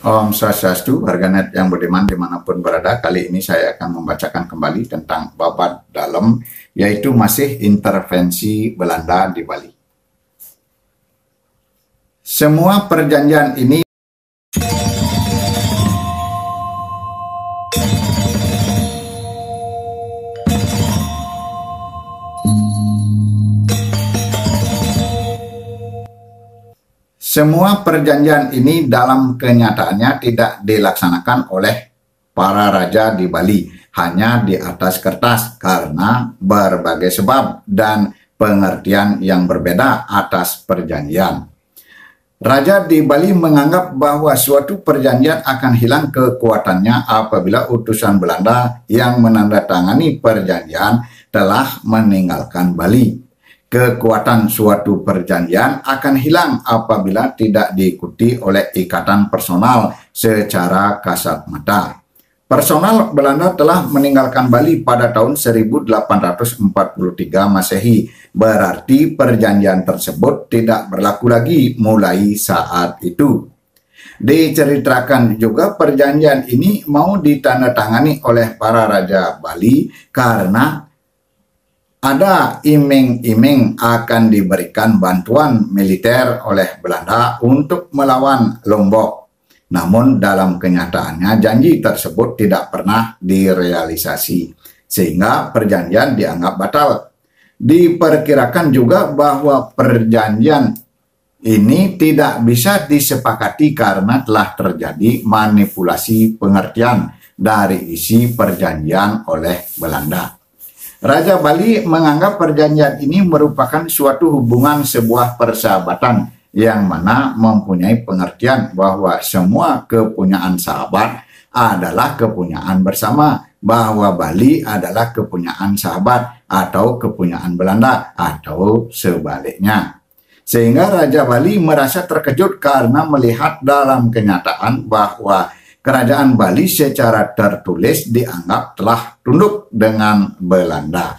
Om Swastiastu, warganet yang budiman dimanapun berada. Kali ini saya akan membacakan kembali tentang babat dalam, yaitu masih intervensi Belanda di Bali. Semua perjanjian ini dalam kenyataannya tidak dilaksanakan oleh para raja di Bali, hanya di atas kertas karena berbagai sebab dan pengertian yang berbeda atas perjanjian. Raja di Bali menganggap bahwa suatu perjanjian akan hilang kekuatannya apabila utusan Belanda yang menandatangani perjanjian telah meninggalkan Bali. Kekuatan suatu perjanjian akan hilang apabila tidak diikuti oleh ikatan personal secara kasat mata. Personal Belanda telah meninggalkan Bali pada tahun 1843 Masehi, berarti perjanjian tersebut tidak berlaku lagi mulai saat itu. Diceritakan juga perjanjian ini mau ditandatangani oleh para raja Bali karena ada iming-iming akan diberikan bantuan militer oleh Belanda untuk melawan Lombok. Namun dalam kenyataannya janji tersebut tidak pernah direalisasi, sehingga perjanjian dianggap batal. Diperkirakan juga bahwa perjanjian ini tidak bisa disepakati karena telah terjadi manipulasi pengertian dari isi perjanjian oleh Belanda. Raja Bali menganggap perjanjian ini merupakan suatu hubungan sebuah persahabatan yang mana mempunyai pengertian bahwa semua kepunyaan sahabat adalah kepunyaan bersama, bahwa Bali adalah kepunyaan sahabat atau kepunyaan Belanda atau sebaliknya. Sehingga Raja Bali merasa terkejut karena melihat dalam kenyataan bahwa Kerajaan Bali secara tertulis dianggap telah tunduk dengan Belanda.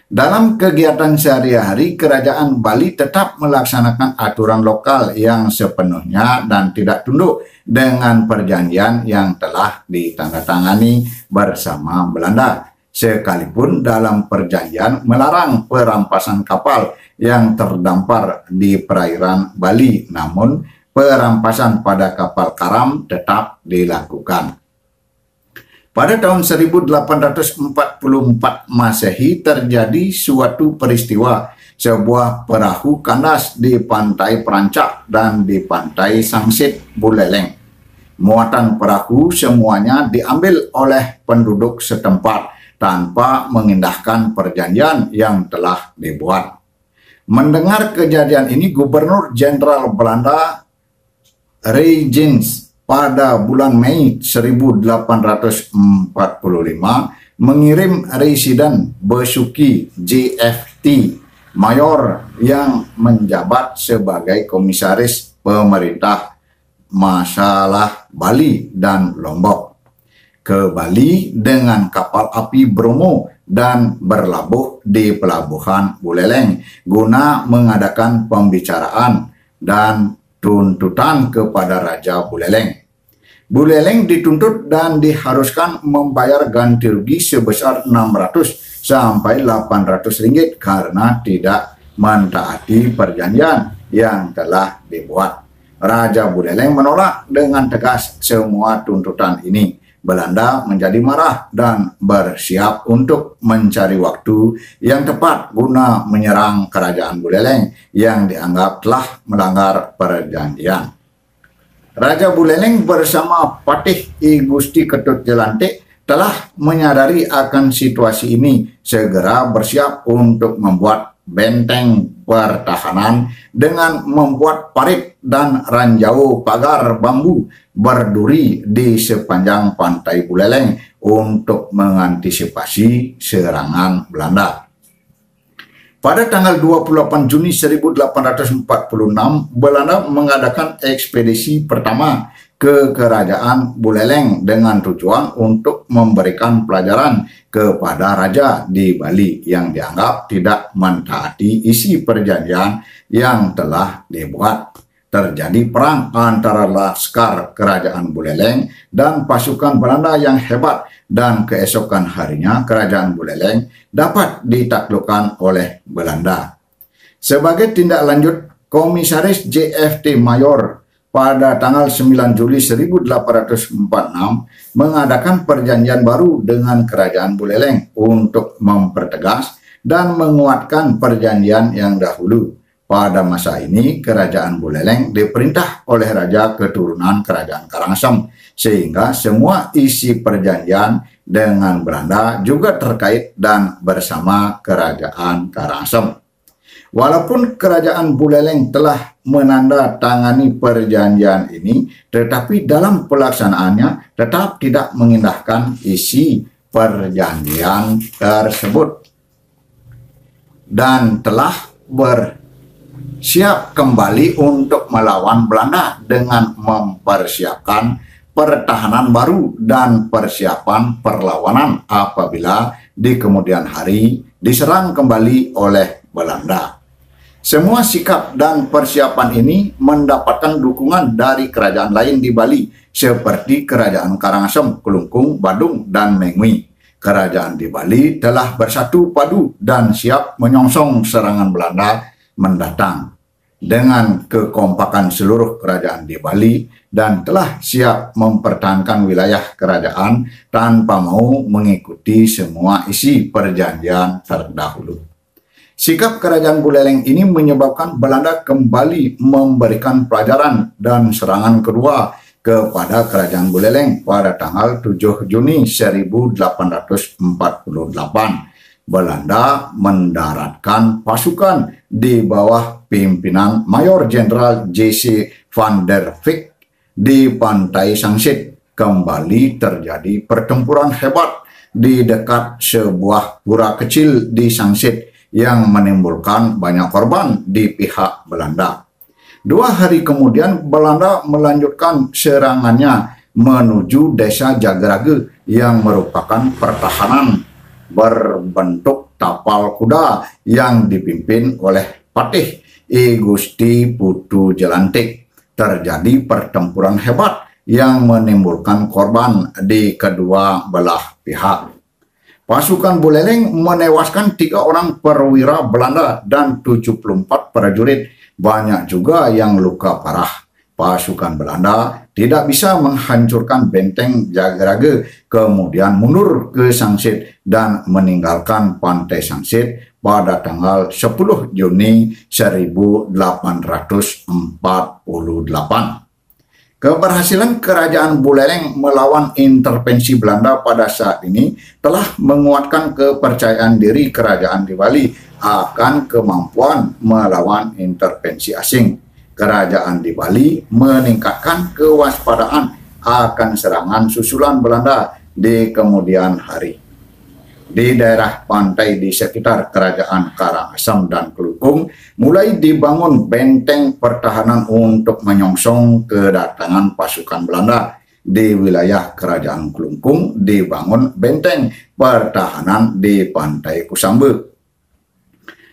Dalam kegiatan sehari-hari, Kerajaan Bali tetap melaksanakan aturan lokal yang sepenuhnya dan tidak tunduk dengan perjanjian yang telah ditandatangani bersama Belanda. Sekalipun dalam perjanjian melarang perampasan kapal yang terdampar di perairan Bali, namun perampasan pada kapal karam tetap dilakukan. Pada tahun 1844 Masehi terjadi suatu peristiwa, sebuah perahu kandas di pantai Perancak dan di pantai Sangsit Buleleng. Muatan perahu semuanya diambil oleh penduduk setempat tanpa mengindahkan perjanjian yang telah dibuat. Mendengar kejadian ini, Gubernur Jenderal Belanda Reijens pada bulan Mei 1845 mengirim Residen Besuki JFT Mayor yang menjabat sebagai komisaris pemerintah masalah Bali dan Lombok ke Bali dengan kapal api Bromo dan berlabuh di pelabuhan Buleleng guna mengadakan pembicaraan dan tuntutan kepada Raja Buleleng. Buleleng dituntut dan diharuskan membayar ganti rugi sebesar 600 sampai 800 ringgit karena tidak mentaati perjanjian yang telah dibuat. Raja Buleleng menolak dengan tegas semua tuntutan ini. Belanda menjadi marah dan bersiap untuk mencari waktu yang tepat guna menyerang kerajaan Buleleng yang dianggap telah melanggar perjanjian. Raja Buleleng bersama Patih I Gusti Ketut Jelantik telah menyadari akan situasi ini, segera bersiap untuk membuat benteng pertahanan dengan membuat parit dan ranjau pagar bambu berduri di sepanjang pantai Buleleng untuk mengantisipasi serangan Belanda. Pada tanggal 28 Juni 1846, Belanda mengadakan ekspedisi pertama ke Kerajaan Buleleng dengan tujuan untuk memberikan pelajaran kepada Raja di Bali yang dianggap tidak mentaati isi perjanjian yang telah dibuat. terjadi perang antara laskar kerajaan Buleleng dan pasukan Belanda yang hebat, dan keesokan harinya kerajaan Buleleng dapat ditaklukkan oleh Belanda. Sebagai tindak lanjut, Komisaris JFT Mayor pada tanggal 9 Juli 1846 mengadakan perjanjian baru dengan kerajaan Buleleng untuk mempertegas dan menguatkan perjanjian yang dahulu. Pada masa ini, kerajaan Buleleng diperintah oleh Raja keturunan kerajaan Karangasem, sehingga semua isi perjanjian dengan Belanda juga terkait dan bersama kerajaan Karangasem. Walaupun kerajaan Buleleng telah menandatangani perjanjian ini, tetapi dalam pelaksanaannya tetap tidak mengindahkan isi perjanjian tersebut dan telah bersiap kembali untuk melawan Belanda dengan mempersiapkan pertahanan baru dan persiapan perlawanan apabila di kemudian hari diserang kembali oleh Belanda. Semua sikap dan persiapan ini mendapatkan dukungan dari kerajaan lain di Bali seperti kerajaan Karangasem, Kelungkung, Badung, dan Mengwi. Kerajaan di Bali telah bersatu padu dan siap menyongsong serangan Belanda mendatang. Dengan kekompakan seluruh kerajaan di Bali dan telah siap mempertahankan wilayah kerajaan tanpa mau mengikuti semua isi perjanjian terdahulu. Sikap kerajaan Buleleng ini menyebabkan Belanda kembali memberikan pelajaran dan serangan kedua kepada kerajaan Buleleng pada tanggal 7 Juni 1848. Belanda mendaratkan pasukan di bawah pimpinan Mayor Jenderal J.C. van der Vyck di pantai Sangsit. Kembali terjadi pertempuran hebat di dekat sebuah pura kecil di Sangsit yang menimbulkan banyak korban di pihak Belanda. 2 hari kemudian Belanda melanjutkan serangannya menuju desa Jagrage yang merupakan pertahanan berbentuk tapal kuda yang dipimpin oleh Patih I Gusti Putu Jelantik. Terjadi pertempuran hebat yang menimbulkan korban di kedua belah pihak. Pasukan Buleleng menewaskan 3 orang perwira Belanda dan 74 prajurit. Banyak juga yang luka parah. Pasukan Belanda tidak bisa menghancurkan benteng Jagrage, kemudian mundur ke Sangsit dan meninggalkan pantai Sangsit pada tanggal 10 Juni 1848. Keberhasilan kerajaan Buleleng melawan intervensi Belanda pada saat ini telah menguatkan kepercayaan diri kerajaan di Bali akan kemampuan melawan intervensi asing. Kerajaan di Bali meningkatkan kewaspadaan akan serangan susulan Belanda di kemudian hari. Di daerah pantai di sekitar kerajaan Karangasem dan Kelungkung mulai dibangun benteng pertahanan untuk menyongsong kedatangan pasukan Belanda. Di wilayah kerajaan Kelungkung dibangun benteng pertahanan di pantai Kusambe.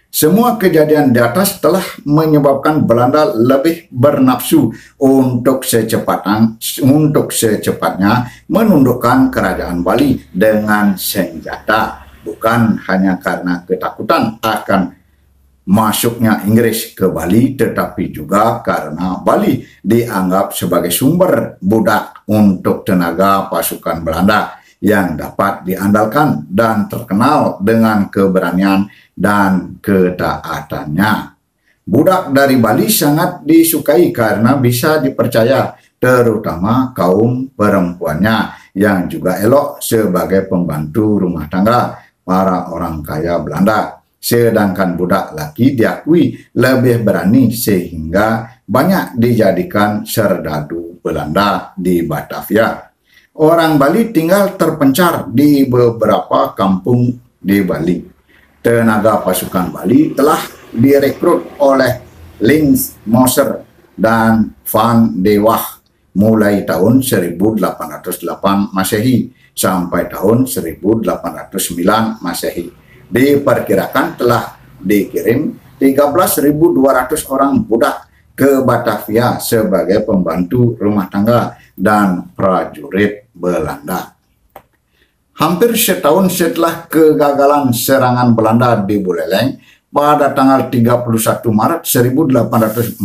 Semua kejadian di atas telah menyebabkan Belanda lebih bernafsu untuk secepatnya menundukkan kerajaan Bali dengan senjata, bukan hanya karena ketakutan akan masuknya Inggris ke Bali, tetapi juga karena Bali dianggap sebagai sumber budak untuk tenaga pasukan Belanda yang dapat diandalkan dan terkenal dengan keberanian dan ketaatannya. Budak dari Bali sangat disukai karena bisa dipercaya, terutama kaum perempuannya yang juga elok sebagai pembantu rumah tangga para orang kaya Belanda. Sedangkan budak laki diakui lebih berani sehingga banyak dijadikan serdadu Belanda di Batavia. Orang Bali tinggal terpencar di beberapa kampung di Bali. Tenaga pasukan Bali telah direkrut oleh Lins Moser dan Van de Waag mulai tahun 1808 Masehi sampai tahun 1809 Masehi. Diperkirakan telah dikirim 13.200 orang budak ke Batavia sebagai pembantu rumah tangga dan prajurit Belanda. Hampir setahun setelah kegagalan serangan Belanda di Buleleng, pada tanggal 31 Maret 1849,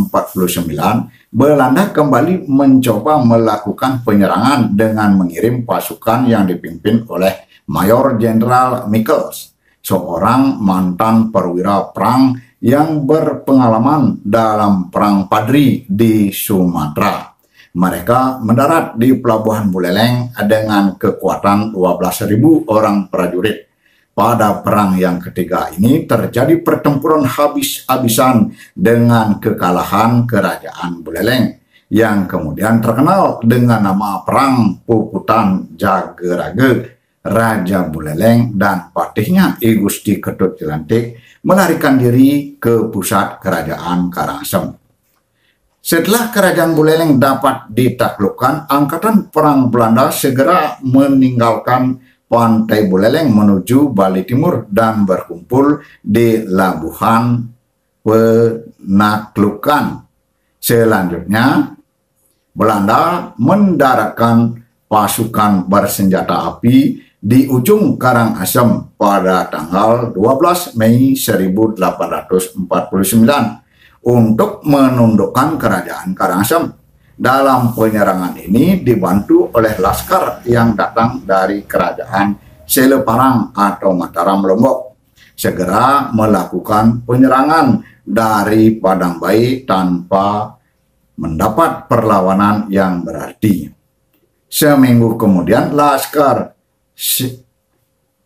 Belanda kembali mencoba melakukan penyerangan dengan mengirim pasukan yang dipimpin oleh Mayor Jenderal Michels, seorang mantan perwira perang yang berpengalaman dalam Perang Padri di Sumatera. Mereka mendarat di Pelabuhan Buleleng dengan kekuatan 12.000 orang prajurit. Pada perang yang ketiga ini terjadi pertempuran habis-habisan dengan kekalahan Kerajaan Buleleng yang kemudian terkenal dengan nama Perang Puputan Jagerage. Raja Buleleng dan patihnya I Gusti Ketut Jelantik melarikan diri ke pusat Kerajaan Karangasem. Setelah Kerajaan Buleleng dapat ditaklukkan, Angkatan Perang Belanda segera meninggalkan Pantai Buleleng menuju Bali Timur dan berkumpul di Labuhan Penaklukan. Selanjutnya, Belanda mendaratkan pasukan bersenjata api di ujung Karangasem pada tanggal 12 Mei 1849 untuk menundukkan Kerajaan Karangasem. Dalam penyerangan ini dibantu oleh laskar yang datang dari Kerajaan Seleparang atau Mataram Lombok. Segera melakukan penyerangan dari Padang Bayi tanpa mendapat perlawanan yang berarti. Seminggu kemudian laskar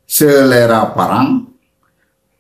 Seleparang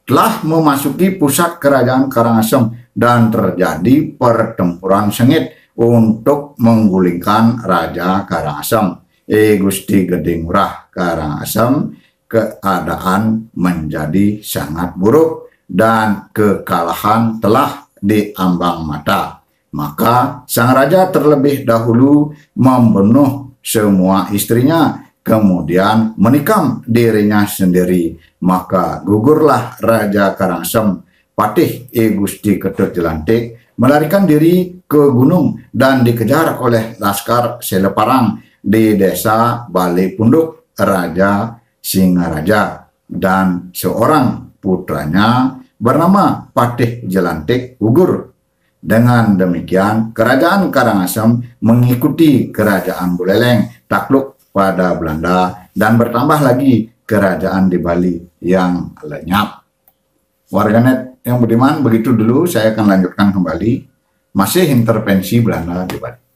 telah memasuki pusat Kerajaan Karangasem dan terjadi pertempuran sengit untuk menggulingkan Raja Karangasem, I Gusti Gedingurah Karangasem. Keadaan menjadi sangat buruk dan kekalahan telah diambang mata. Maka sang raja terlebih dahulu membunuh semua istrinya, kemudian menikam dirinya sendiri. Maka gugurlah Raja Karangasem, patih I Gusti Ketut Jelantik, melarikan diri ke gunung dan dikejar oleh laskar Seleparang di desa Bali Punduk Raja Singaraja, dan seorang putranya bernama Patih Jelantik gugur. Dengan demikian, Kerajaan Karangasem mengikuti Kerajaan Buleleng takluk pada Belanda dan bertambah lagi kerajaan di Bali yang lenyap. Warganet yang budiman, begitu dulu, saya akan lanjutkan kembali. Masih intervensi Belanda di Bali.